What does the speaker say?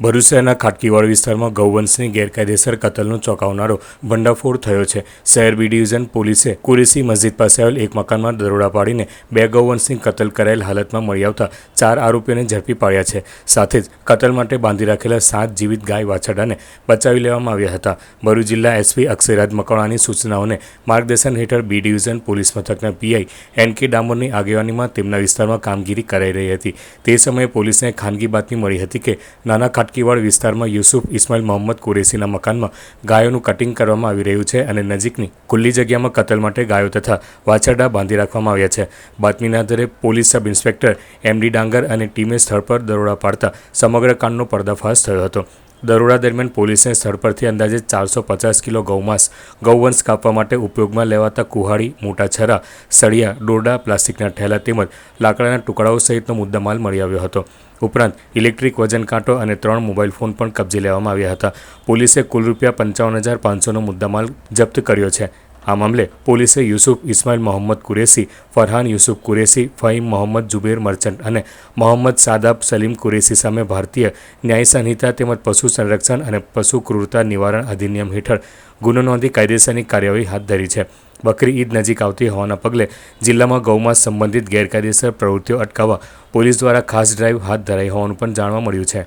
ભરૂચ શહેરના ખાટકીવાડ વિસ્તારમાં ગૌવંશની ગેરકાયદેસર કતલનો ચોંકાવનારો ભંડાફોડ થયો છે। શહેર બી ડિવિઝન પોલીસે કુરેશી મસ્જિદ પાસે આવેલ એક મકાનમાં દરોડા પાડીને 2 ગૌવંશની કતલ કરાયેલ હાલતમાં મળી આવતા 4 આરોપીઓને ઝડપી પાડ્યા છે। સાથે જ કતલ માટે બાંધી રાખેલા 7 જીવિત ગાય વાછરડાને બચાવી લેવામાં આવ્યા હતા। ભરૂચ જિલ્લા એસપી અક્ષયરાજ મકવાણાની સૂચનાઓને માર્ગદર્શન હેઠળ બી ડિવિઝન પોલીસ મથકના પીઆઈ એન.કે. ડામોરની આગેવાનીમાં તેમના વિસ્તારમાં કામગીરી કરાઈ રહી હતી। તે સમયે પોલીસને ખાનગી બાતમી મળી હતી કે નાના ખાટકીવાડ વિસ્તારમાં યુસુફ ઇસ્માઇલ મોહમ્મદ કુરેશીના મકાનમાં ગાયોનું કટિંગ કરવામાં આવી રહ્યું છે અને નજીકની ખુલ્લી જગ્યામાં કતલ માટે ગાયો તથા વાછરડા બાંધી રાખવામાં આવ્યા છે। બાતમીના આધારે પોલીસ સબ ઇન્સ્પેક્ટર એમ.ડી. ડાંગર અને ટીમે સ્થળ પર દરોડા પાડતા સમગ્ર કાંડનો પર્દાફાશ થયો હતો। દરોડા દરમિયાન પોલીસને સ્થળ પરથી અંદાજે 450 કિલો ગૌમાંસ, ગૌવંશ કાપવા માટે ઉપયોગમાં લેવાતા કુહાડી, મોટા છરા, સળિયા, દોરડા, પ્લાસ્ટિકના થેલા તેમજ લાકડાના ટુકડાઓ સહિતનો મુદ્દામાલ મળી આવ્યો હતો। ઉપરાંત ઇલેક્ટ્રિક વજન કાંટો અને 3 મોબાઈલ ફોન પણ કબજે લેવામાં આવ્યા હતા। પોલીસે કુલ ₹55,500નો મુદ્દામાલ જપ્ત કર્યો છે। આ મામલે પોલીસે યુસુફ ઇસ્માઇલ મોહમ્મદ કુરેશી, ફરહાન યુસુફ કુરેશી, ફહીમ મોહમ્મદ જુબેર મર્ચન્ટ અને મોહમ્મદ સાદાબ સલીમ કુરેશી સામે ભારતીય ન્યાય સંહિતા તેમજ પશુ સંરક્ષણ અને પશુ ક્રૂરતા નિવારણ અધિનિયમ હેઠળ ગુનો નોંધી કાયદેસરની કાર્યવાહી હાથ ધરી છે। બકરી ઈદ નજીક આવતી હોવાના પગલે જિલ્લામાં ગૌમાંસ સંબંધિત ગેરકાયદેસર પ્રવૃત્તિઓ અટકાવવા પોલીસ દ્વારા ખાસ ડ્રાઈવ હાથ ધરાઈ હોવાનું પણ જાણવા મળ્યું છે।